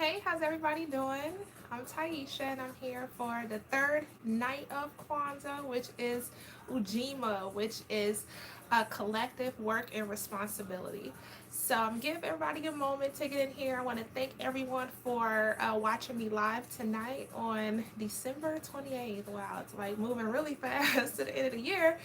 Hey, how's everybody doing? I'm Tieesha and I'm here for the third night of Kwanzaa, which is Ujima, which is a collective work and responsibility. So I'm giving everybody a moment to get in here. I want to thank everyone for watching me live tonight on December 28th. Wow, it's like moving really fast to the end of the year.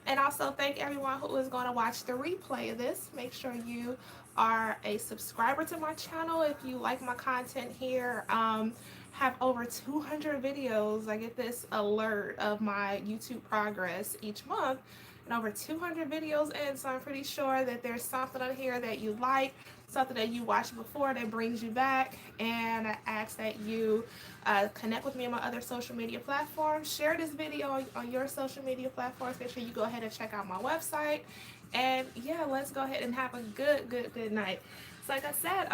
And also thank everyone who is going to watch the replay of this. Make sure you are a subscriber to my channel if you like my content here. Have over 200 videos. I get this alert of my YouTube progress each month, and over 200 videos in, so I'm pretty sure that there's something on here that you like, something that you watched before that brings you back. And I ask that you connect with me on my other social media platforms. Share this video on your social media platforms. Make sure you go ahead and check out my website. And yeah, let's go ahead and have a good night. So like I said,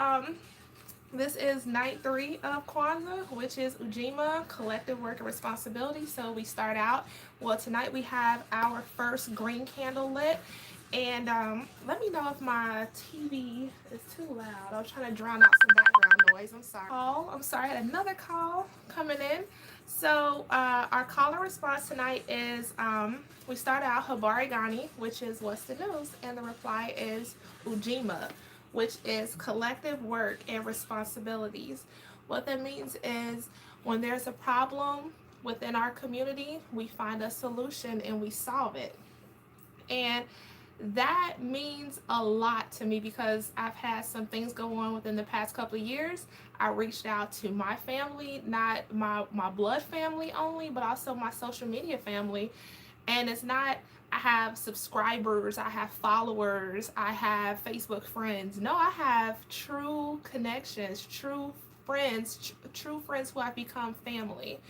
this is night 3 of Kwanzaa, which is Ujima, collective work and responsibility. So we start out, well, tonight we have our first green candle lit. And let me know if my TV is too loud. I was trying to drown out some background noise. I'm sorry. I'm sorry, I had another call coming in. So our call and response tonight is we start out Habari Gani, which is what's the news, and the reply is Ujima, which is collective work and responsibilities. What that means is when there's a problem within our community, we find a solution and we solve it. And that means a lot to me because I've had some things go on within the past couple of years. I reached out to my family, not my blood family only, but also my social media family. And it's not, I have subscribers, I have followers, I have Facebook friends. No, I have true connections, true friends who have become family.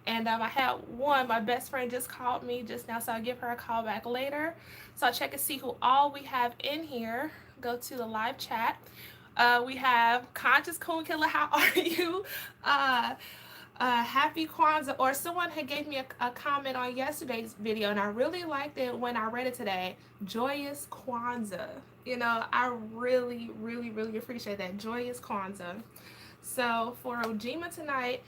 And I had one, my best friend just called me just now, so I'll give her a call back later. So I'll check and see who all we have in here. Go to the live chat. We have Conscious Coon Killer, how are you? Happy Kwanzaa, or someone had gave me a comment on yesterday's video, and I really liked it when I read it today. Joyous Kwanzaa. You know, I really appreciate that. Joyous Kwanzaa. So for Ujima tonight,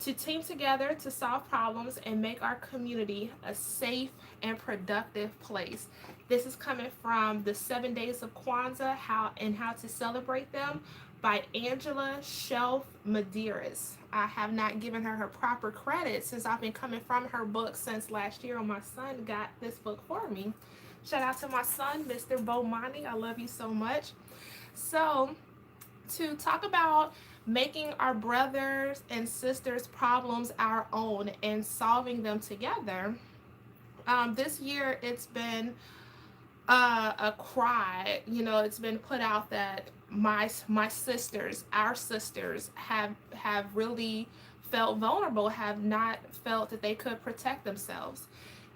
to team together to solve problems and make our community a safe and productive place. This is coming from the 7 Days of Kwanzaa, how to celebrate them, by Angela Shelf Medeiros. I have not given her proper credit since I've been coming from her book since last year when my son got this book for me. Shout out to my son, Mr. Bomani. I love you so much. So to talk about making our brothers and sisters' problems our own and solving them together, this year it's been a cry. You know, it's been put out that my sisters, our sisters, have really felt vulnerable, have not felt that they could protect themselves.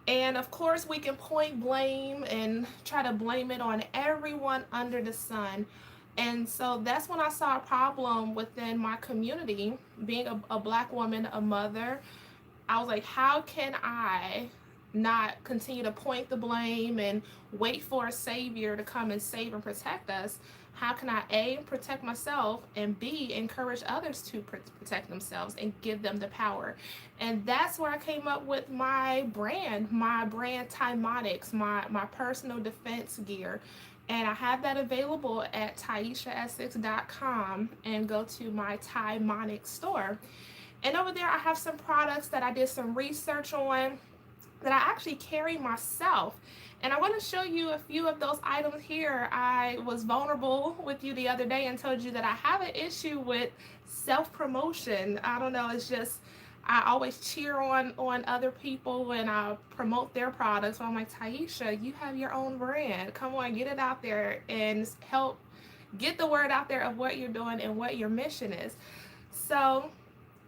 And of course, we can point blame and try to blame it on everyone under the sun. And so that's when I saw a problem within my community, being a black woman, a mother. I was like, how can I not continue to point the blame and wait for a savior to come and save and protect us? How can I, A, protect myself, and B, encourage others to protect themselves and give them the power? And that's where I came up with my brand TIEMONEX, my personal defense gear. And I have that available at TIESHA@6.com, and go to my TIEMONEX store. And over there I have some products that I did some research on that I actually carry myself. And I want to show you a few of those items here. I was vulnerable with you the other day and told you that I have an issue with self-promotion. I don't know, it's just, I always cheer on other people when I promote their products. So I'm like, Tieesha, you have your own brand. Come on, get it out there and help get the word out there of what you're doing and what your mission is. So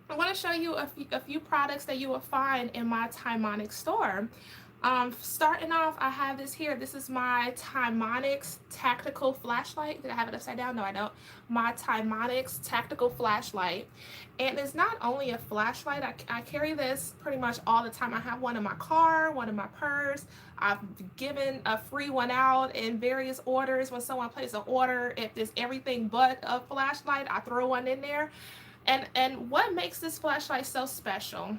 I want to show you a few products that you will find in my TIEMONEX store. Starting off, I have this here. This is my TIEMONEX tactical flashlight. Did I have it upside down? No, I don't. My TIEMONEX tactical flashlight. And it's not only a flashlight. I carry this pretty much all the time. I have one in my car, one in my purse. I've given a free one out in various orders. When someone places an order, if there's everything but a flashlight, I throw one in there. And what makes this flashlight so special?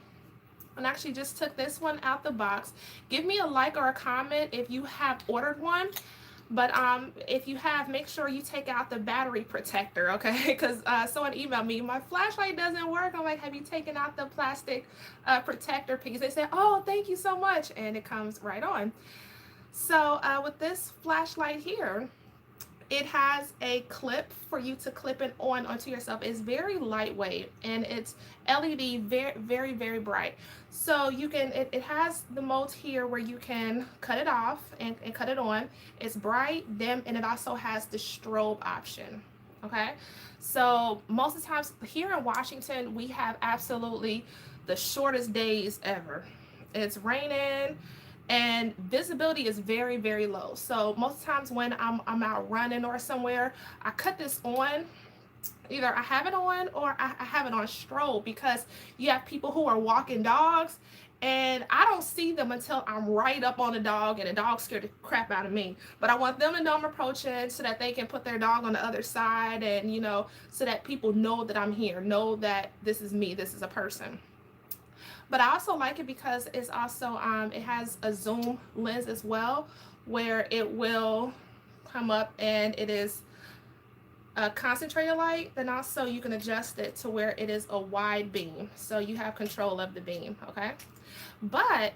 And actually just took this one out the box. Give me a like or a comment if you have ordered one. But if you have, make sure you take out the battery protector, okay? Because someone emailed me, my flashlight doesn't work. I'm like, have you taken out the plastic protector piece? They said, oh, thank you so much. And it comes right on. So with this flashlight here, it has a clip for you to clip it on onto yourself. It's very lightweight and it's LED, very, very, very bright. So you can, it has the modes here where you can cut it off and cut it on. It's bright, dim, and it also has the strobe option. Okay, so most of the times here in Washington, we have absolutely the shortest days ever. It's raining and visibility is very, very low. So most times when I'm out running or somewhere, I cut this on. Either I have it on or I have it on strobe, because you have people who are walking dogs and I don't see them until I'm right up on the dog and the dog scared the crap out of me. But I want them to know I'm approaching so that they can put their dog on the other side, and you know, so that people know that I'm here, know that this is me, this is a person. But I also like it because it's also it has a zoom lens as well, where it will come up and it is a concentrated light. Then also you can adjust it to where it is a wide beam, so you have control of the beam. Okay, but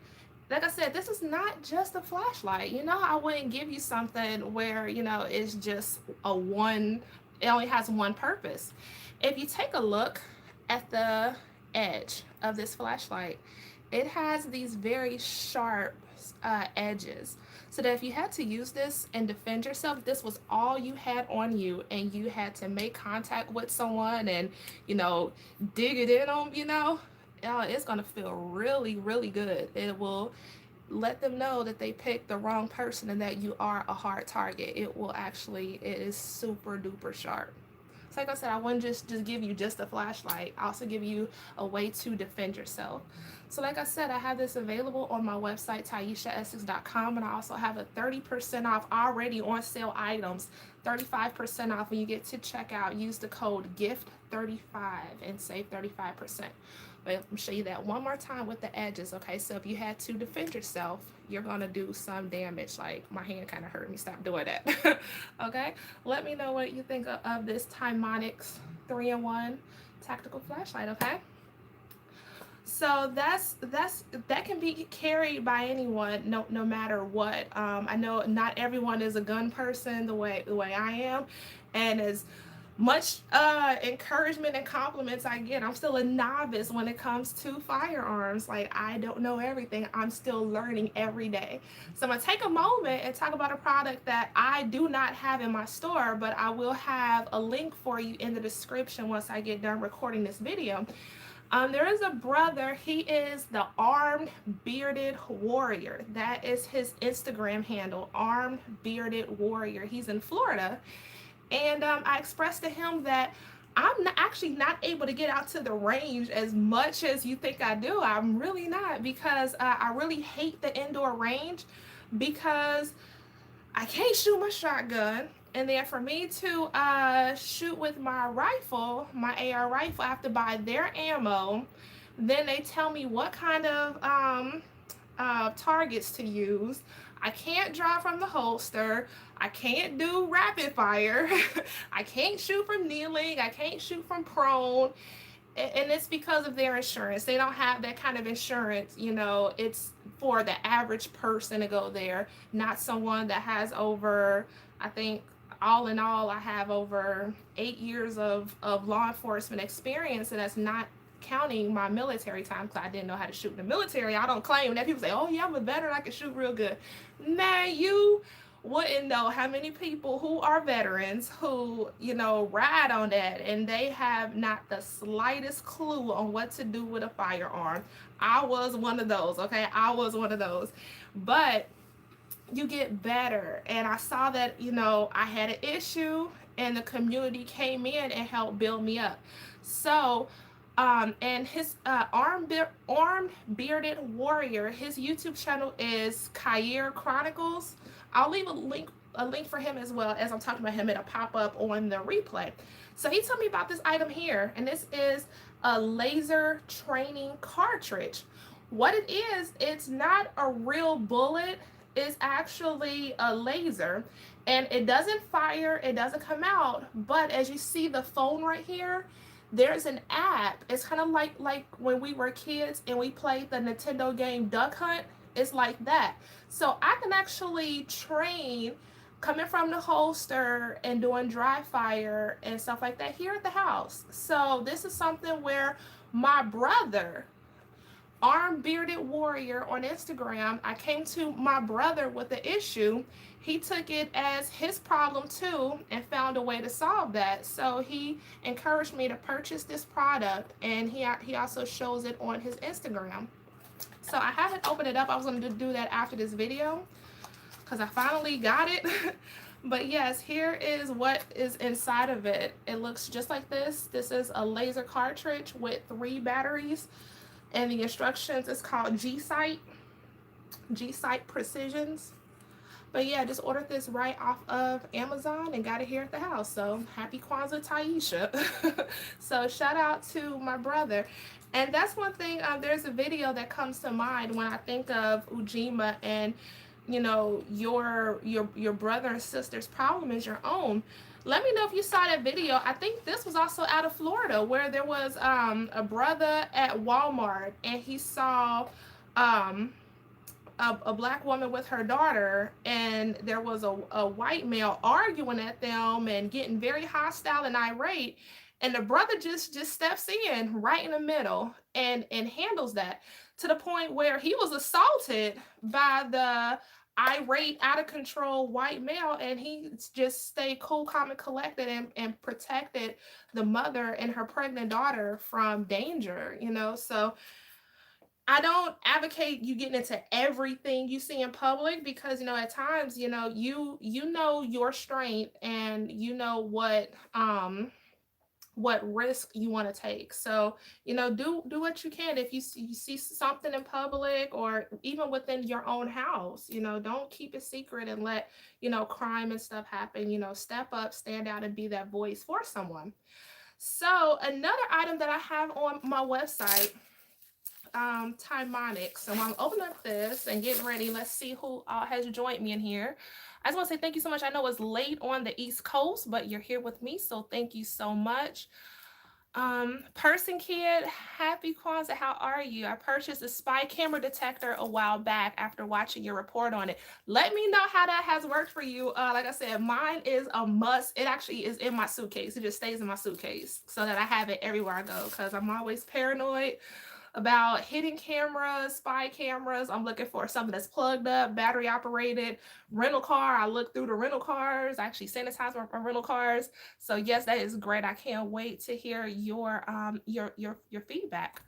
like I said, this is not just a flashlight. You know, I wouldn't give you something where, you know, it's just a one, it only has one purpose. If you take a look at the edge of this flashlight, it has these very sharp edges, so that if you had to use this and defend yourself, this was all you had on you, and you had to make contact with someone and, you know, dig it in them, you know, it's gonna feel really, really good. It will let them know that they picked the wrong person and that you are a hard target. It will actually, it is super duper sharp. So like I said, I wouldn't just give you just a flashlight. I also give you a way to defend yourself. So like I said, I have this available on my website, TieshaEssex.com, and I also have a 30% off already on sale items, 35% off when you get to checkout. Use the code GIFT35 and save 35%. But let me show you that one more time with the edges, okay? So if you had to defend yourself, you're gonna do some damage. Like my hand kind of hurt me, stop doing that. Okay, let me know what you think of this TIEMONEX 3-in-1 tactical flashlight. Okay, so that can be carried by anyone, no matter what. I know not everyone is a gun person the way I am, and as much encouragement and compliments I get, I'm still a novice when it comes to firearms. Like, I don't know everything. I'm still learning every day. So I'm gonna take a moment and talk about a product that I do not have in my store, but I will have a link for you in the description once I get done recording this video. There is a brother, he is the Armed Bearded Warrior. That is his Instagram handle, Armed Bearded Warrior. He's in Florida. And I expressed to him that I'm actually not able to get out to the range as much as you think I do. I'm really not, because I really hate the indoor range, because I can't shoot my shotgun. And then for me to shoot with my rifle, my AR rifle, I have to buy their ammo. Then they tell me what kind of targets to use. I can't draw from the holster. I can't do rapid fire. I can't shoot from kneeling. I can't shoot from prone. And it's because of their insurance. They don't have that kind of insurance. You know, it's for the average person to go there, not someone that has over, I think, all in all, I have over 8 years of law enforcement experience, and that's not counting my military time, because I didn't know how to shoot in the military. I don't claim that. People say, oh yeah, I'm a veteran, I can shoot real good. Nah, you wouldn't know how many people who are veterans who, you know, ride on that and they have not the slightest clue on what to do with a firearm. I was one of those, okay? I was one of those. But you get better. And I saw that, you know, I had an issue and the community came in and helped build me up. So, and his armed bearded warrior, his YouTube channel is Kair Chronicles. I'll leave a link for him as well. As I'm talking about him, it'll pop up on the replay. So he told me about this item here, and this is a laser training cartridge. What it is, it's not a real bullet, it's actually a laser, and it doesn't fire, it doesn't come out, but as you see the phone right here, there's an app. It's kind of like when we were kids and we played the Nintendo game Duck Hunt. It's like that. So I can actually train coming from the holster and doing dry fire and stuff like that here at the house. So this is something where my brother, armed bearded warrior on Instagram, I came to my brother with the issue. He took it as his problem too and found a way to solve that. So he encouraged me to purchase this product, and he also shows it on his Instagram. So I haven't opened it up. I was going to do that after this video because I finally got it. But yes, here is what is inside of it. It looks just like this. This is a laser cartridge with 3 batteries. And the instructions is called G-Sight Precisions. But yeah, just ordered this right off of Amazon and got it here at the house. So happy Kwanzaa, Tieesha. So shout out to my brother. And that's one thing, there's a video that comes to mind when I think of Ujima and, you know, your brother and sister's problem is your own. Let me know if you saw that video. I think this was also out of Florida, where there was a brother at Walmart and he saw a black woman with her daughter, and there was a white male arguing at them and getting very hostile and irate, and the brother just steps in right in the middle and handles that, to the point where he was assaulted by the irate, out of control white male, and he just stayed cool, calm, and collected, and protected the mother and her pregnant daughter from danger, you know. So I don't advocate you getting into everything you see in public, because, you know, at times, you know, you know your strength, and you know what risk you want to take. So, you know, do what you can. If you see something in public or even within your own house, you know, don't keep it secret and let, you know, crime and stuff happen. You know, step up, stand out, and be that voice for someone. So another item that I have on my website, TIEMONEX. So while I'm opening up this and getting ready, let's see who has joined me in here. I just want to say thank you so much. I know it's late on the East Coast, but you're here with me, so thank you so much. Person Kid, happy Kwanzaa. How are you? I purchased a spy camera detector a while back after watching your report on it. Let me know how that has worked for you. Like I said, mine is a must. It actually is in my suitcase. It just stays in my suitcase so that I have it everywhere I go, because I'm always paranoid about hidden cameras, spy cameras. I'm looking for something that's plugged up, battery operated. Rental car, I look through the rental cars. I actually sanitize my rental cars. So yes, that is great. I can't wait to hear your feedback.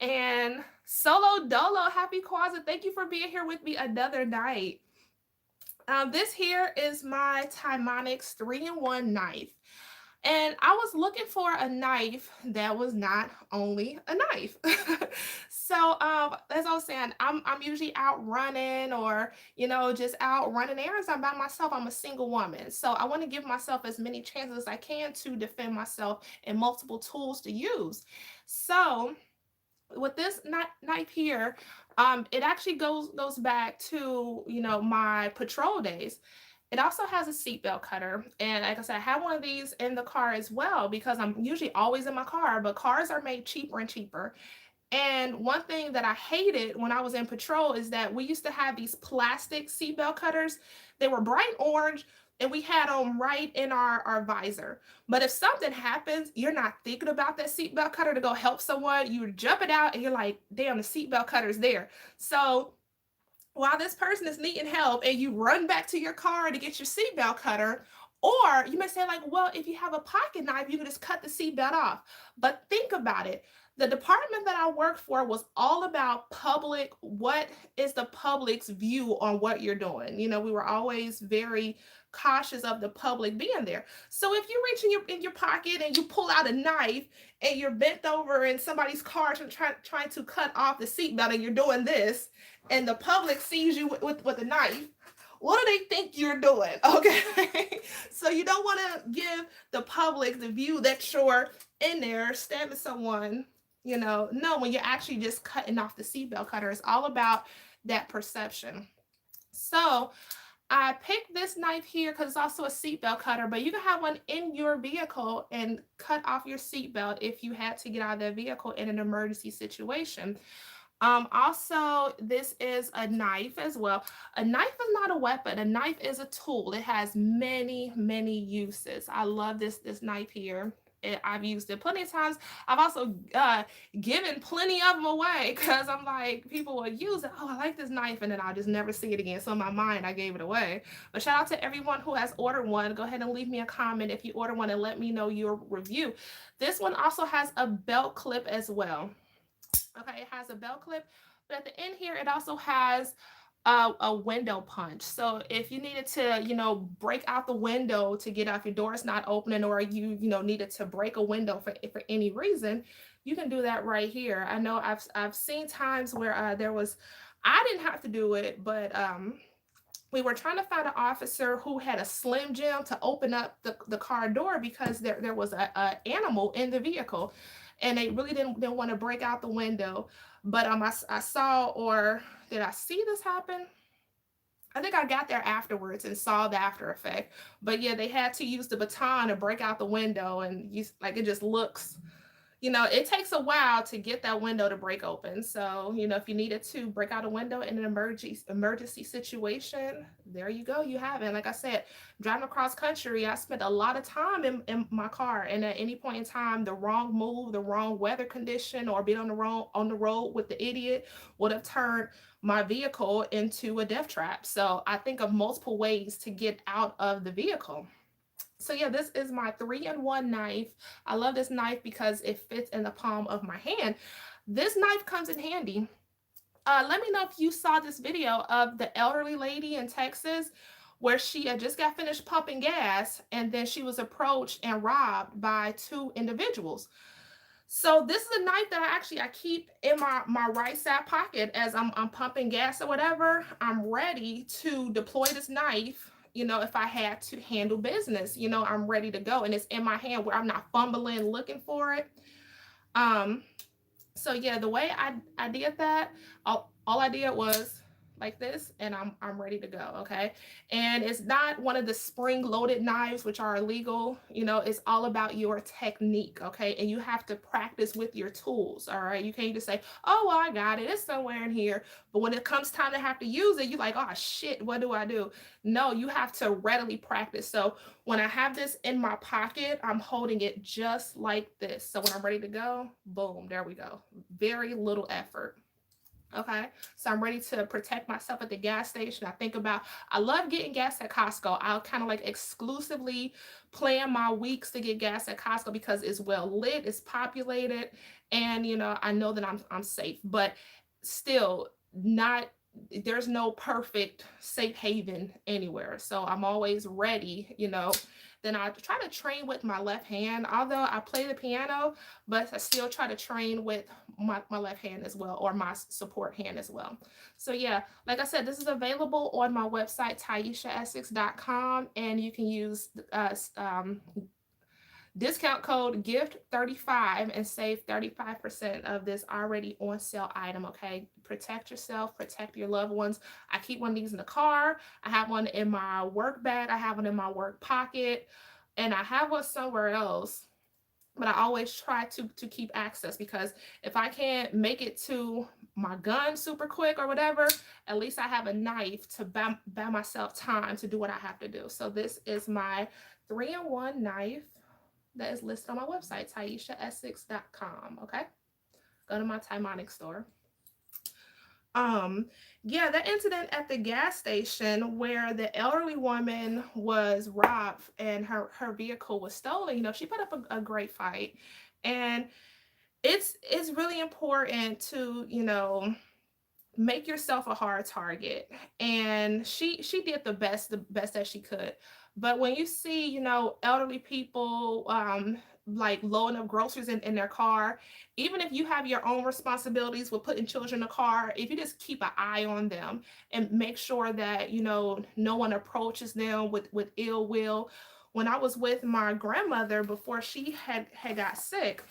And Solo Dolo, happy Kwanzaa. Thank you for being here with me another night. This here is my TIEMONEX 3-in-1 knife. And I was looking for a knife that was not only a knife. So as I was saying, I'm usually out running, or, you know, just out running errands. I'm by myself. I'm a single woman. So I want to give myself as many chances as I can to defend myself, and multiple tools to use. So with this knife here, it actually goes back to, you know, my patrol days. It also has a seatbelt cutter. And like I said, I have one of these in the car as well, because I'm usually always in my car, but cars are made cheaper and cheaper. And one thing that I hated when I was in patrol is that we used to have these plastic seatbelt cutters. They were bright orange, and we had them right in our visor. But if something happens, you're not thinking about that seatbelt cutter to go help someone. You're jumping out and you're like, damn, the seatbelt cutter's there. So while this person is needing help and you run back to your car to get your seatbelt cutter. Or you may say, like, well, if you have a pocket knife, you can just cut the seatbelt off. But think about it. The department that I worked for was all about public. What is the public's view on what you're doing? We were always very cautious of the public being there. So if you reach in your pocket and you pull out a knife and you're bent over in somebody's car trying to cut off the seatbelt and you're doing this, and the public sees you with a knife, what do they think you're doing? Okay. So you don't want to give the public the view that you're in there stabbing someone. No, when you're actually just cutting off the seatbelt cutter. It's all about that perception. So I picked this knife here because it's also a seatbelt cutter, but you can have one in your vehicle and cut off your seatbelt if you had to get out of the vehicle in an emergency situation. Also, this is a knife as well. A knife is not a weapon. A knife is a tool. It has many, many uses. I love this knife here. I've used it plenty of times. I've also given plenty of them away because I'm like, people will use it. Oh, I like this knife, and then I'll just never see it again. So in my mind, I gave it away. But shout out to everyone who has ordered one. Go ahead and leave me a comment if you order one and let me know your review. This one also has a belt clip as well. Okay, it has a belt clip, but at the end here, it also has a window punch. So if you needed to, break out the window to get off, your door is not opening, or you needed to break a window for any reason, you can do that right here. I know I've seen times where I didn't have to do it, but we were trying to find an officer who had a slim jim to open up the car door because there was a animal in the vehicle, and they really didn't want to break out the window. But I saw, or did I see this happen? I think I got there afterwards and saw the after effect. But yeah, they had to use the baton to break out the window, and it just looks, it takes a while to get that window to break open. So, if you needed to break out a window in an emergency situation, there you go. You have it. Like I said, driving across country, I spent a lot of time in my car. And at any point in time, the wrong move, the wrong weather condition, or being on the road with the idiot would have turned my vehicle into a death trap. So I think of multiple ways to get out of the vehicle. So yeah, this is my 3-in-1 knife. I love this knife because it fits in the palm of my hand. This knife comes in handy. Let me know if you saw this video of the elderly lady in Texas where she had just got finished pumping gas, and then she was approached and robbed by 2 individuals. So this is a knife that I keep in my right side pocket as I'm pumping gas or whatever. I'm ready to deploy this knife. If I had to handle business, I'm ready to go, and it's in my hand where I'm not fumbling looking for it. So yeah, the way I did that, all I did was like this, and I'm ready to go. Okay. And it's not one of the spring loaded knives, which are illegal. It's all about your technique. Okay. And you have to practice with your tools. All right. You can't just say, oh, well, I got it, it's somewhere in here. But when it comes time to have to use it, you're like, oh shit, what do I do? No, you have to readily practice. So when I have this in my pocket, I'm holding it just like this. So when I'm ready to go, boom, there we go. Very little effort. Okay, so I'm ready to protect myself at the gas station. I love getting gas at Costco. I'll kind of like exclusively plan my weeks to get gas at Costco because it's well lit, it's populated, and I know that I'm safe. But still, not there's no perfect safe haven anywhere. So I'm always ready. Then I try to train with my left hand, although I play the piano, but I still try to train with my left hand as well, or my support hand as well. So yeah, like I said, this is available on my website, TIESHA-Essex.com, and you can use discount code GIFT35 and save 35% of this already on sale item. Okay, protect yourself, protect your loved ones. I keep one of these in the car. I have one in my work bag. I have one in my work pocket, and I have one somewhere else. But I always try to keep access, because if I can't make it to my gun super quick or whatever, at least I have a knife to buy myself time to do what I have to do. So this is my 3-in-1 knife that is listed on my website, TIESHA-Essex.com. Okay, go to my TIEMONEX store. Um, yeah, that incident at the gas station where the elderly woman was robbed and her vehicle was stolen, she put up a great fight. And it's really important to, make yourself a hard target. And she did the best that she could. But when you see, elderly people, like loading up groceries in their car, even if you have your own responsibilities with putting children in the car, if you just keep an eye on them and make sure that, no one approaches them with ill will. When I was with my grandmother before she had got sick,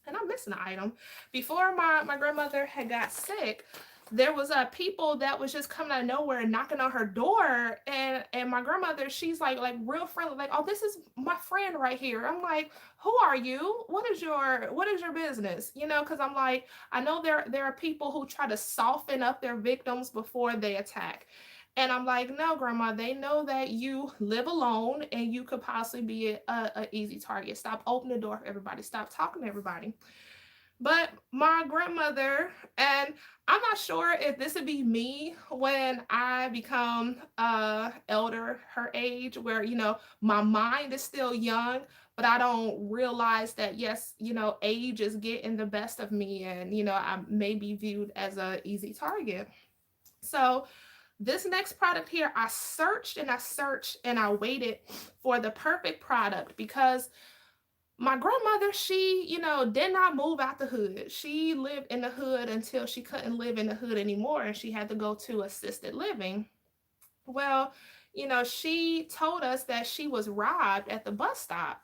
and I'm missing an item. Before my grandmother had got sick, there was people that was just coming out of nowhere and knocking on her door, and my grandmother, she's like real friendly, like, oh, this is my friend right here. I'm like, who are you? What is your business? Because I'm like, I know there are people who try to soften up their victims before they attack. And I'm like, no, grandma, they know that you live alone and you could possibly be a easy target. Stop opening the door for everybody. Stop talking to everybody. But my grandmother, and I'm not sure if this would be me when I become elder, her age, where, my mind is still young, but I don't realize that, yes, age is getting the best of me, and, I may be viewed as a easy target. So this next product here, I searched and I searched and I waited for the perfect product because my grandmother, she, did not move out the hood. She lived in the hood until she couldn't live in the hood anymore and she had to go to assisted living. Well, she told us that she was robbed at the bus stop.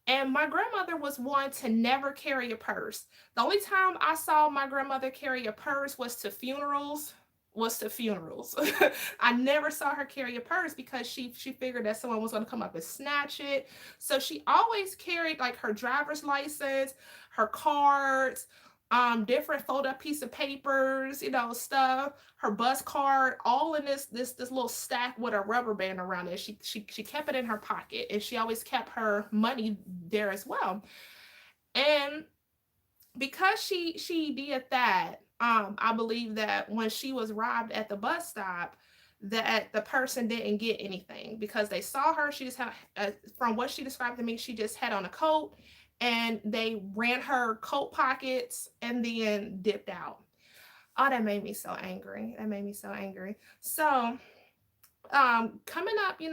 And my grandmother was one to never carry a purse. The only time I saw my grandmother carry a purse was to funerals. Was to funerals. I never saw her carry a purse because she figured that someone was going to come up and snatch it. So she always carried like her driver's license, her cards, different fold up piece of papers, stuff, her bus card, all in this little stack with a rubber band around it. She kept it in her pocket, and she always kept her money there as well. And because she did that, I believe that when she was robbed at the bus stop, that the person didn't get anything because they saw her. She just had, from what she described to me, she just had on a coat, and they ran her coat pockets and then dipped out. Oh, that made me so angry. That made me so angry. So coming up, in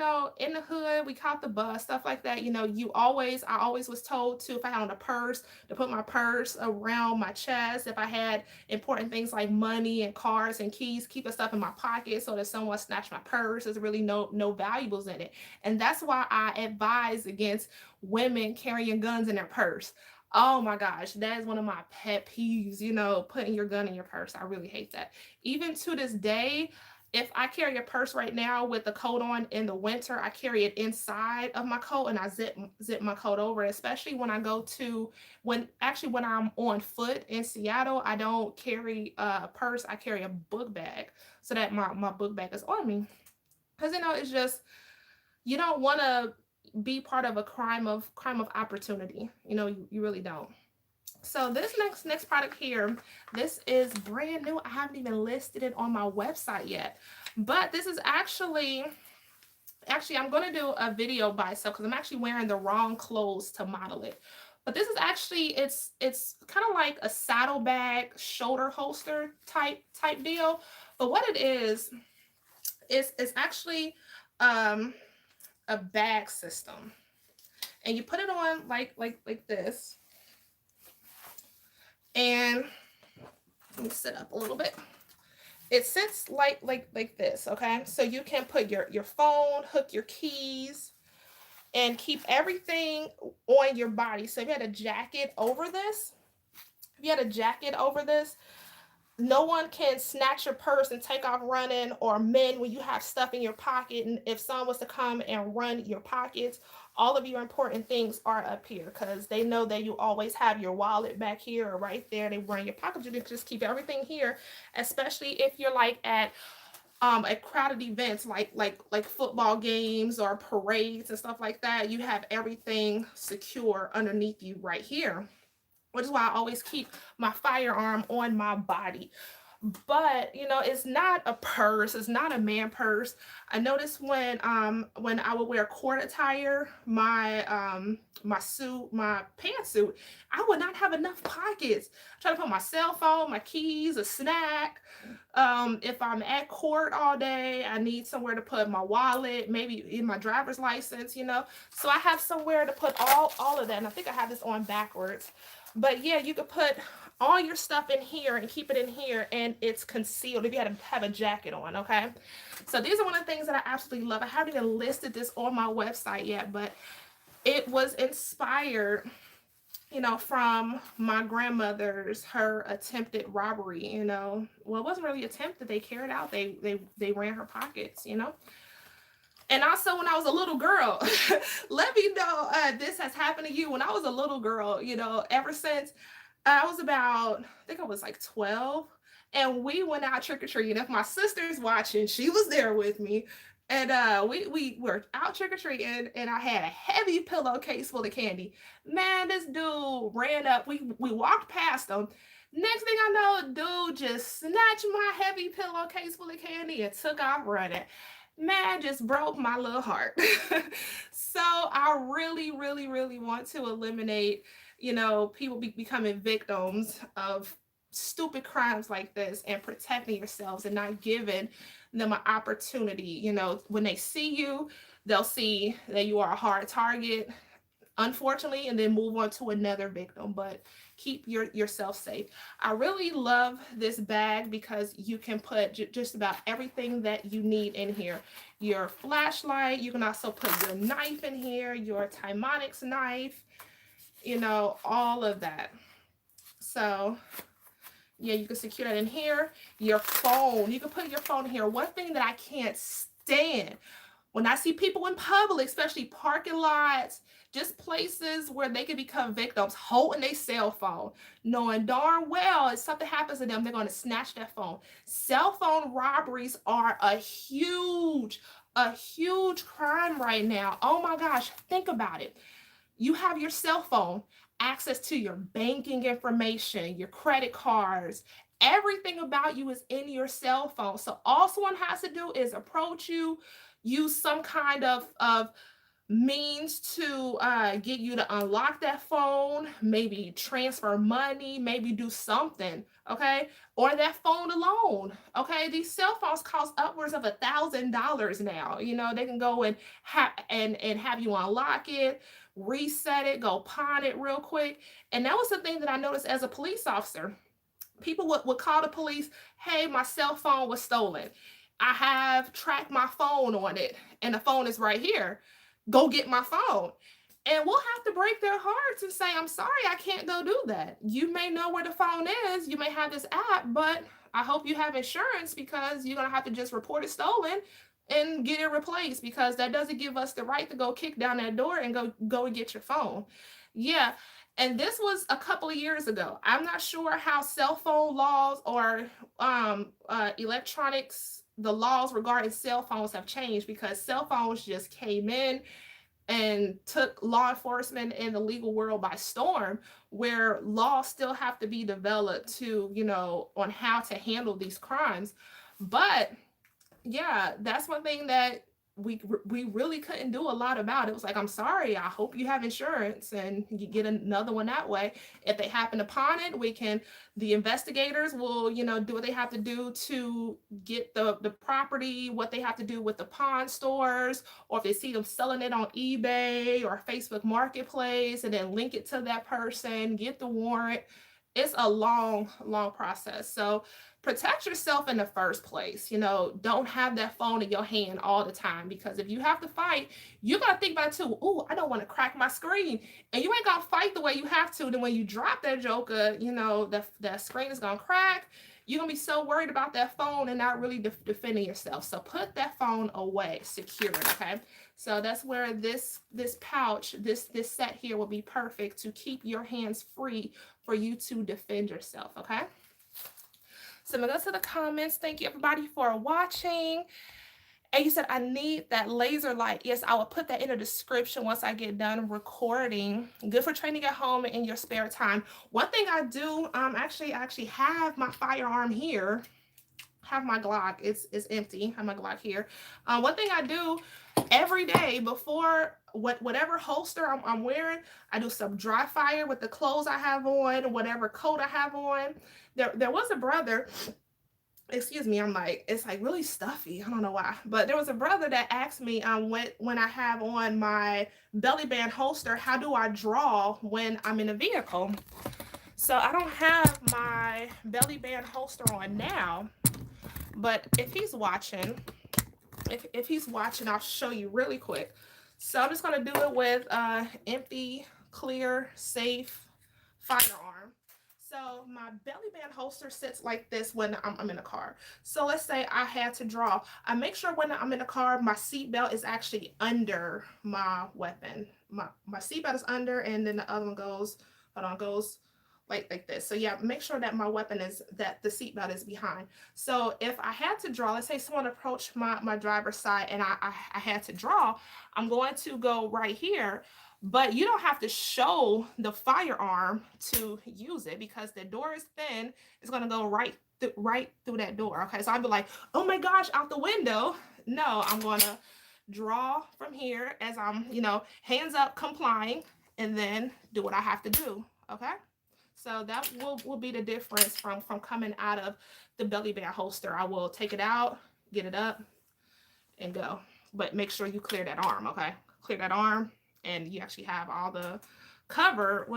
the hood, we caught the bus, stuff like that. I always was told to, if I had on a purse, to put my purse around my chest. If I had important things like money and cards and keys, keep the stuff in my pocket so that someone snatched my purse, there's really no valuables in it. And that's why I advise against women carrying guns in their purse. Oh my gosh, that is one of my pet peeves, putting your gun in your purse. I really hate that. Even to this day, if I carry a purse right now with the coat on in the winter, I carry it inside of my coat and I zip my coat over, especially when I go to when I'm on foot in Seattle, I don't carry a purse, I carry a book bag so that my book bag is on me. Because it's just you don't want to be part of a crime of opportunity. You really don't. So this next product here, this is brand new. I haven't even listed it on my website yet, but this is actually I'm going to do a video by itself because I'm actually wearing the wrong clothes to model it. But this is actually it's kind of like a saddlebag shoulder holster type deal. But what it is it's actually a bag system, and you put it on like this. And let me sit up a little bit. It sits like this, okay? So you can put your phone, hook your keys, and keep everything on your body. So if you had a jacket over this, no one can snatch your purse and take off running, or men when you have stuff in your pocket, and if someone was to come and run your pockets, all of your important things are up here because they know that you always have your wallet back here or right there. They run your pockets. You can just keep everything here, especially if you're like at crowded events like football games or parades and stuff like that. You have everything secure underneath you right here, which is why I always keep my firearm on my body. but you know, it's not a purse, it's not a man purse. I noticed when I would wear court attire, my suit, my pantsuit, I would not have enough pockets. I try to put my cell phone, my keys, a snack. If I'm at court all day, I need somewhere to put my wallet, maybe in my driver's license, you know. So I have somewhere to put all of that. And I think I have this on backwards. But yeah, you could put all your stuff in here and keep it in here, and it's concealed if you had to have a jacket on, okay? So these are one of the things that I absolutely love. I haven't even listed this on my website yet, but it was inspired, you know, from my grandmother's, her attempted robbery, you know. Well, it wasn't really attempted, they carried out, they ran her pockets, you know. And also when I was a little girl, let me know this has happened to you. When I was a little girl, you know, ever since I was about, I think I was like 12, and we went out trick-or-treating. If my sister's watching, she was there with me. And we were out trick-or-treating, and I had a heavy pillowcase full of candy. Man, this dude ran up. We walked past him. Next thing I know, dude just snatched my heavy pillowcase full of candy and took off running. Man, just broke my little heart. So I really, really, really want to eliminate, you know, people becoming victims of stupid crimes like this, and protecting yourselves and not giving them an opportunity. You know, when they see you, they'll see that you are a hard target, unfortunately, and then move on to another victim. But keep yourself safe. I really love this bag because you can put just about everything that you need in here. Your flashlight, you can also put your knife in here, your TIEMONEX knife, you know, all of that. So yeah, you can secure that in here. Your phone, you can put your phone here. One thing that I can't stand when I see people in public, especially parking lots, just places where they can become victims, holding a cell phone, knowing darn well if something happens to them, they're going to snatch that phone. Cell phone robberies are a huge crime right now. Oh my gosh, think about it. You have your cell phone, access to your banking information, your credit cards, everything about you is in your cell phone. So all someone has to do is approach you, use some kind of means to get you to unlock that phone, maybe transfer money, maybe do something, okay? Or that phone alone, okay? These cell phones cost upwards of $1,000 now. You know, they can go and have you unlock it, reset it, go pawn it real quick. And that was the thing that I noticed as a police officer. People would call the police, hey, my cell phone was stolen. I have tracked my phone on it, and the phone is right here. Go get my phone. And we'll have to break their hearts and say, I'm sorry, I can't go do that. You may know where the phone is, you may have this app, but I hope you have insurance, because you're going to have to just report it stolen and get it replaced, because that doesn't give us the right to go kick down that door and go and get your phone. Yeah. And this was a couple of years ago. I'm not sure how cell phone laws or electronics, the laws regarding cell phones have changed, because cell phones just came in and took law enforcement and the legal world by storm, where laws still have to be developed to, you know, on how to handle these crimes. But yeah, that's one thing that we really couldn't do a lot about. It was like, I'm sorry, I hope you have insurance and you get another one that way. If they happen upon it, the investigators will, you know, do what they have to do to get the property, what they have to do with the pawn stores, or if they see them selling it on eBay or Facebook Marketplace, and then link it to that person, get the warrant. It's a long process. So protect yourself in the first place. You know, don't have that phone in your hand all the time, because if you have to fight, you got to think about it too. Oh, I don't want to crack my screen. And you ain't going to fight the way you have to. Then when you drop that joker, you know, the screen is going to crack. You're going to be so worried about that phone and not really defending yourself. So put that phone away, secure it, okay? So that's where this pouch, this set here will be perfect to keep your hands free for you to defend yourself, okay? So I'm gonna go to the comments. Thank you everybody for watching. And you said, I need that laser light. Yes, I will put that in the description once I get done recording. Good for training at home in your spare time. One thing I do, I actually have my firearm here. Have my Glock. It's empty. Have my Glock here. One thing I do every day before whatever holster I'm wearing, I do some dry fire with the clothes I have on, whatever coat I have on. There was a brother, excuse me, I'm like, it's like really stuffy. I don't know why. But there was a brother that asked me when I have on my belly band holster, how do I draw when I'm in a vehicle? So I don't have my belly band holster on now, but if he's watching, if he's watching, I'll show you really quick. So I'm just gonna do it with empty, clear, safe firearm. So my belly band holster sits like this when I'm in a car. So let's say I had to draw. I make sure when I'm in a car, my seatbelt is actually under my weapon. My seatbelt is under, and then the other one goes, hold on, goes like this. So yeah, make sure that my weapon is, that the seatbelt is behind. So if I had to draw, let's say someone approached my driver's side and I had to draw, I'm going to go right here, but you don't have to show the firearm to use it because the door is thin. It's going to go right through that door. Okay, so I'd be like, oh my gosh, out the window. No, I'm going to draw from here as I'm, hands up, complying, and then do what I have to do. Okay. So that will be the difference from coming out of the belly band holster. I will take it out, get it up, and go. But make sure you clear that arm, okay? Clear that arm, and you actually have all the cover.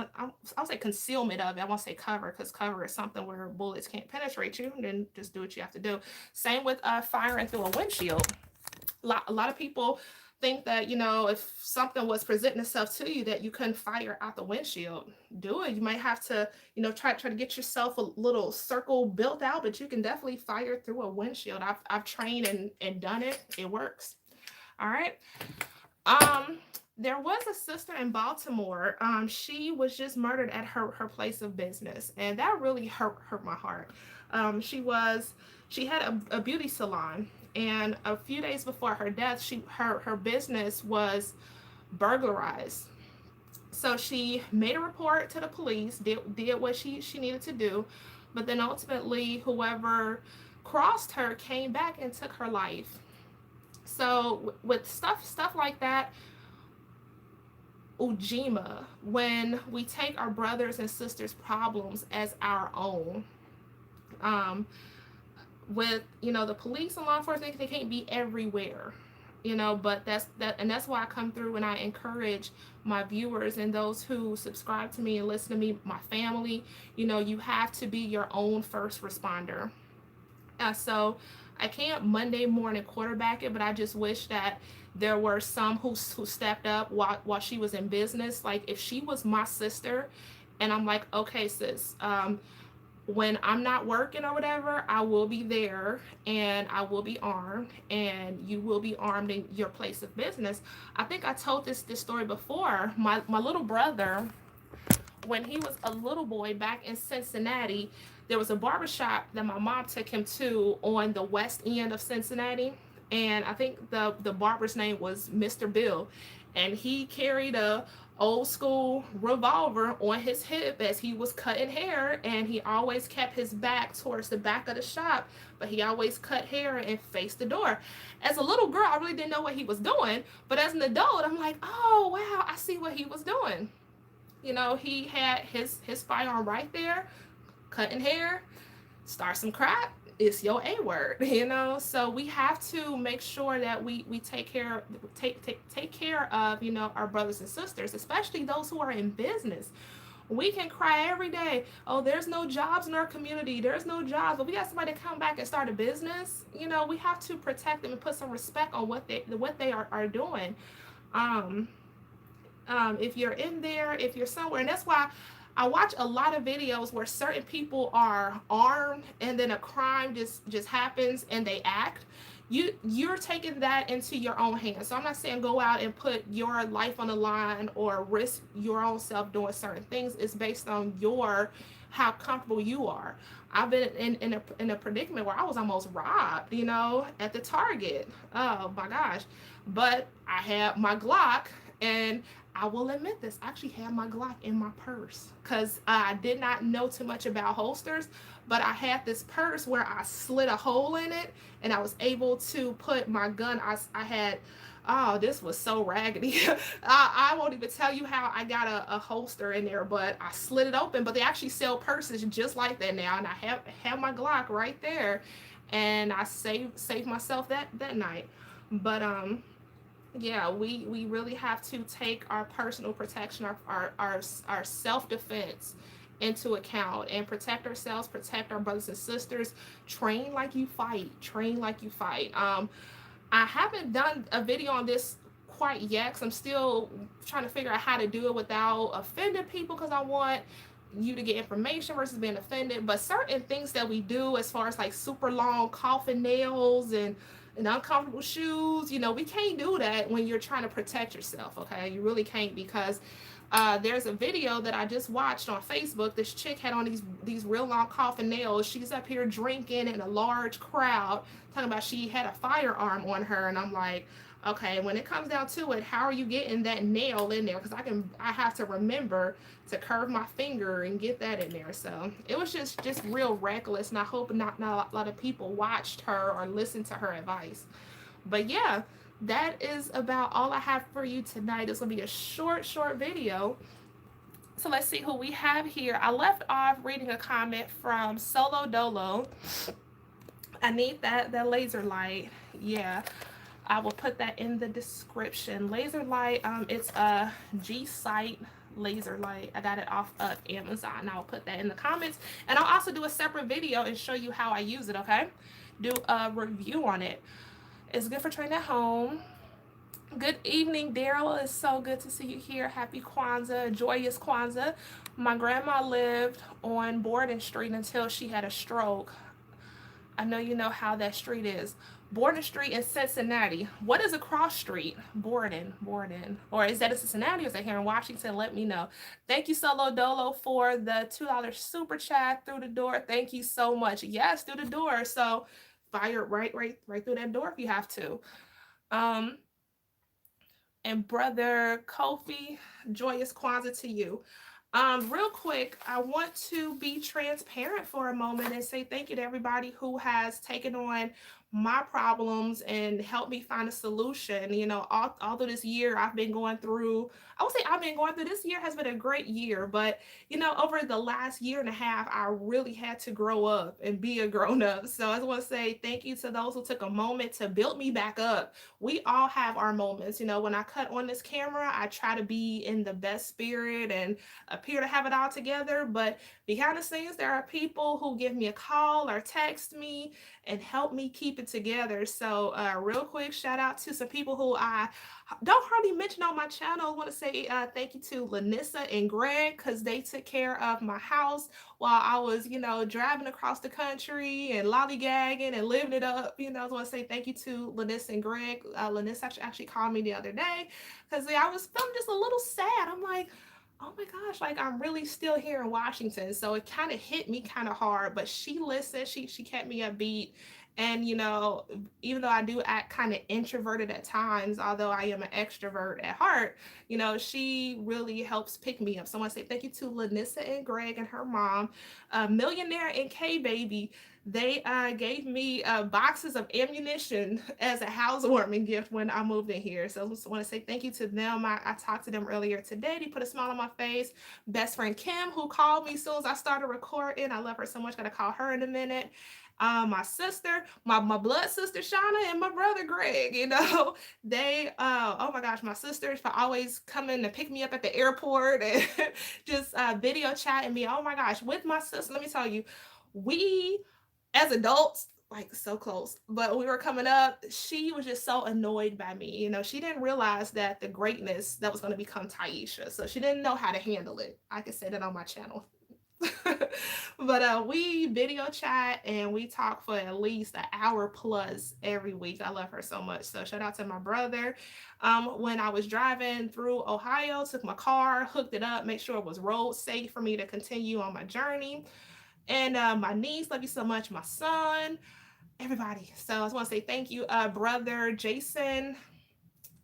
I'll say concealment of it. I won't say cover, because cover is something where bullets can't penetrate you. And then just do what you have to do. Same with firing through a windshield. A lot of people think that, if something was presenting itself to you, that you couldn't fire out the windshield. Do it. You might have to, try to get yourself a little circle built out, but you can definitely fire through a windshield. I've trained and done it. It works. All right. There was a sister in Baltimore. She was just murdered at her place of business, and that really hurt my heart. She had a beauty salon, and a few days before her death, her business was burglarized. So she made a report to the police, did what she needed to do, but then ultimately whoever crossed her came back and took her life. So with stuff like that, Ujima, when we take our brothers and sisters' problems as our own, with the police and law enforcement, they can't be everywhere, but that's why I come through and I encourage my viewers and those who subscribe to me and listen to me, my family. You have to be your own first responder. So I can't Monday morning quarterback it, but I just wish that there were some who stepped up while she was in business. Like if she was my sister and I'm like, okay, sis, when I'm not working or whatever, I will be there and I will be armed, and you will be armed in your place of business. I think I told this story before. My little brother, when he was a little boy back in Cincinnati, there was a barbershop that my mom took him to on the west end of Cincinnati. And I think the barber's name was Mr. Bill. And he carried a old school revolver on his hip as he was cutting hair, and he always kept his back towards the back of the shop, but he always cut hair and faced the door. As a little girl, I really didn't know what he was doing, but as an adult, I'm like, oh wow, I see what he was doing. He had his firearm right there, cutting hair, start some crap, it's your A word, So we have to make sure that we take care of, our brothers and sisters, especially those who are in business. We can cry every day, oh, there's no jobs in our community, there's no jobs, but we got somebody to come back and start a business. We have to protect them and put some respect on what they are doing. If you're in there, if you're somewhere, and that's why I watch a lot of videos where certain people are armed and then a crime just happens and they act. You're taking that into your own hands. So I'm not saying go out and put your life on the line or risk your own self doing certain things. It's based on your how comfortable you are. I've been in a predicament where I was almost robbed, at the Target. Oh my gosh. But I had my Glock, and I will admit this, I actually had my Glock in my purse because I did not know too much about holsters, but I had this purse where I slit a hole in it and I was able to put my gun. I had, oh, this was so raggedy. I won't even tell you how I got a holster in there, but I slit it open. But they actually sell purses just like that now, and I have my Glock right there, and I saved myself that night. But yeah, we really have to take our personal protection, our self-defense into account, and protect ourselves, protect our brothers and sisters. Train like you fight. Train like you fight. I haven't done a video on this quite yet because I'm still trying to figure out how to do it without offending people, because I want you to get information versus being offended. But certain things that we do, as far as like super long coffin nails and uncomfortable shoes, we can't do that when you're trying to protect yourself. Okay, you really can't, because there's a video that I just watched on Facebook. This chick had on these real long coffin nails. She's up here drinking in a large crowd, talking about she had a firearm on her, and I'm like, okay, when it comes down to it, how are you getting that nail in there? Because I have to remember to curve my finger and get that in there. So it was just real reckless, and I hope not a lot of people watched her or listened to her advice. But yeah, that is about all I have for you tonight. It's gonna be a short video. So let's see who we have here. I left off reading a comment from Solo Dolo. I need that laser light. Yeah, I will put that in the description. Laser light, it's a G-Sight laser light. I got it off of Amazon. I'll put that in the comments, and I'll also do a separate video and show you how I use it. Okay, do a review on it. It's good for training at home. Good evening, Daryl. It's so good to see you here. Happy Kwanzaa, joyous Kwanzaa. My grandma lived on Borden Street until she had a stroke. I know you know how that street is. Borden Street in Cincinnati. What is a cross street? Borden. Or is that in Cincinnati or is that here in Washington? Let me know. Thank you, Solo Dolo, for the $2 super chat through the door. Thank you so much. Yes, through the door. So fire right through that door if you have to. And brother Kofi, joyous Kwanzaa to you. Real quick, I want to be transparent for a moment and say thank you to everybody who has taken on my problems and helped me find a solution. All through this year, I would say I've been going through, this year has been a great year, but over the last year and a half, I really had to grow up and be a grown up. So I just want to say thank you to those who took a moment to build me back up. We all have our moments. When I cut on this camera, I try to be in the best spirit and appear to have it all together, but behind the scenes, there are people who give me a call or text me and help me keep it together. So real quick, shout out to some people who I don't hardly mention on my channel. I want to say thank you to Lanissa and Greg, because they took care of my house while I was, driving across the country and lollygagging and living it up. I want to say thank you to Lanissa and Greg. Lanissa actually called me the other day because I was feeling just a little sad. I'm like, oh my gosh, like I'm really still here in Washington. So it kind of hit me kind of hard, but she listened, she kept me upbeat. And, even though I do act kind of introverted at times, although I am an extrovert at heart, she really helps pick me up. So I want to say thank you to Lanissa and Greg and her mom, Millionaire and K-Baby. They gave me boxes of ammunition as a housewarming gift when I moved in here. So I just want to say thank you to them. I talked to them earlier today. They put a smile on my face. Best friend Kim, who called me as soon as I started recording. I love her so much. Got to call her in a minute. My sister, my blood sister Shauna, and my brother Greg, they oh my gosh, my sisters for always coming to pick me up at the airport and just video chatting me. Oh my gosh, with my sister, let me tell you, we as adults, like so close, but we were coming up, she was just so annoyed by me. She didn't realize that the greatness that was going to become Tieesha, so she didn't know how to handle it. I could say that on my channel. But we video chat and we talk for at least an hour plus every week. I love her so much. So shout out to my brother. When I was driving through Ohio, took my car, hooked it up, make sure it was road safe for me to continue on my journey. And my niece, love you so much. My son, everybody. So I just want to say thank you, brother Jason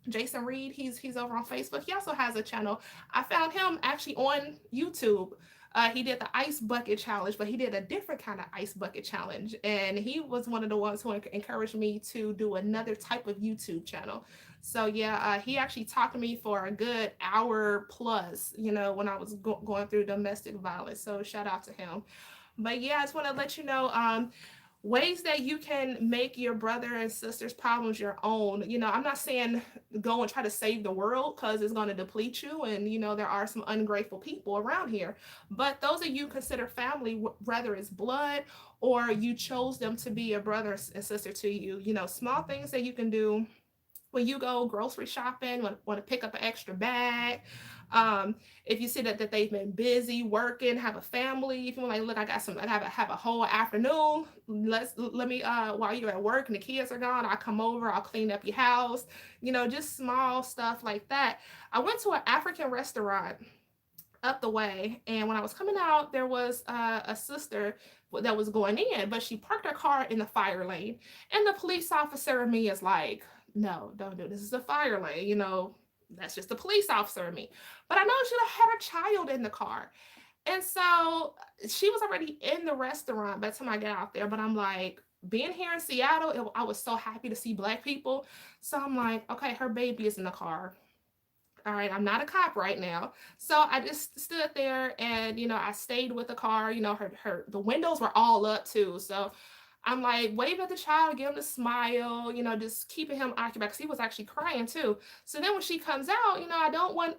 Reed. He's over on Facebook. He also has a channel. I found him actually on YouTube. He did the ice bucket challenge, but he did a different kind of ice bucket challenge. And he was one of the ones who encouraged me to do another type of YouTube channel. So yeah, he actually talked to me for a good hour plus, when I was going through domestic violence. So shout out to him. But yeah, I just want to let you know, ways that you can make your brother and sister's problems your own. I'm not saying go and try to save the world, because it's going to deplete you, and there are some ungrateful people around here. But those of you consider family, whether it's blood or you chose them to be a brother and sister to you, small things that you can do when you go grocery shopping, want to pick up an extra bag. If you see that they've been busy working, have a family, if you're like, look, I have a whole afternoon. Let me while you're at work and the kids are gone, I'll come over, I'll clean up your house, just small stuff like that. I went to an African restaurant up the way, and when I was coming out, there was a sister that was going in, but she parked her car in the fire lane, and the police officer in me is like, no, don't do this. This is a fire lane, that's just the police officer in me. But I know she had a child in the car, and so she was already in the restaurant by the time I got out there. But I'm like, being here in Seattle, I was so happy to see Black people. So I'm like, okay, her baby is in the car. All right, I'm not a cop right now. So I just stood there, and I stayed with the car. Her the windows were all up too. So I'm like, wave at the child, give him a smile, just keeping him occupied, because he was actually crying too. So then when she comes out, I don't want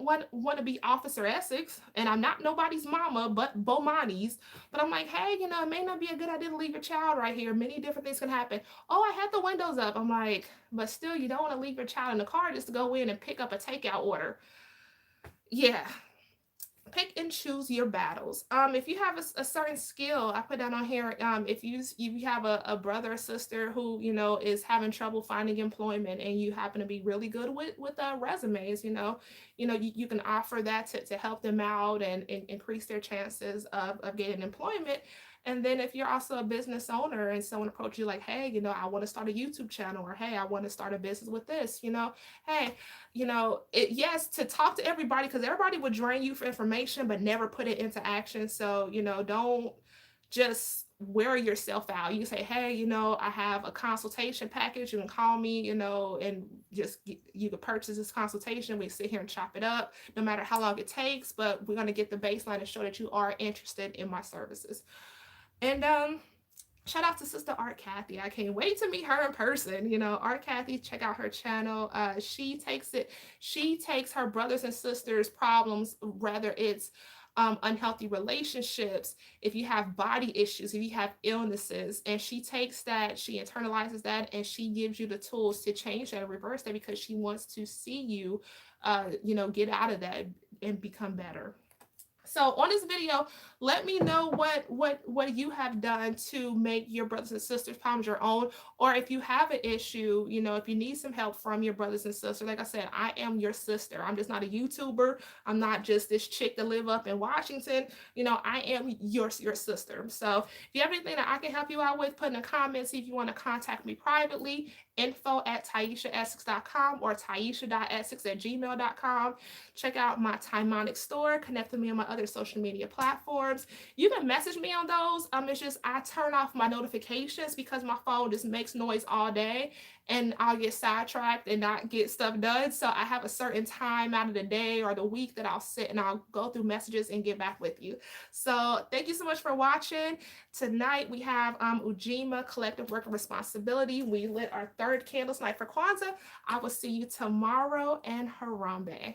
to be Officer Essex, and I'm not nobody's mama but Bomani's. But I'm like, hey, it may not be a good idea to leave your child right here. Many different things can happen. Oh, I had the windows up. I'm like, but still, you don't want to leave your child in the car just to go in and pick up a takeout order. Yeah, pick and choose your battles. If you have a certain skill, I put that on here. If you have a brother or sister who is having trouble finding employment, and you happen to be really good with resumes, you can offer that to help them out, and increase their chances of getting employment. And then if you're also a business owner and someone approaches you like, hey, I want to start a YouTube channel, or hey, I want to start a business with this, hey, yes, to talk to everybody, because everybody would drain you for information but never put it into action. So don't just wear yourself out. You say, hey, I have a consultation package, you can call me, and just you can purchase this consultation. We sit here and chop it up, no matter how long it takes, but we're going to get the baseline and show that you are interested in my services. And shout out to Sister Art Kathy. I can't wait to meet her in person. Art Kathy, check out her channel. She takes her brothers and sisters' problems, whether it's unhealthy relationships, if you have body issues, if you have illnesses, and she takes that, she internalizes that, and she gives you the tools to change that and reverse that, because she wants to see you, get out of that and become better. So on this video, let me know what you have done to make your brothers and sisters' problems your own, or if you have an issue, if you need some help from your brothers and sisters. Like I said, I am your sister. I'm just not a YouTuber. I'm not just this chick that live up in Washington. I am your sister. So if you have anything that I can help you out with, put in the comments. If you want to contact me privately, info@TieshaEssex.com or Tieesha.essex@gmail.com. Check out my TIEMONEX store. Connect with me on my other social media platforms. You can message me on those. It's just I turn off my notifications because my phone just makes noise all day, and I'll get sidetracked and not get stuff done. So I have a certain time out of the day or the week that I'll sit and I'll go through messages and get back with you. So thank you so much for watching. Tonight we have Ujima, Collective Worker Responsibility. We lit our third candles night for Kwanzaa. I will see you tomorrow, and Harambe.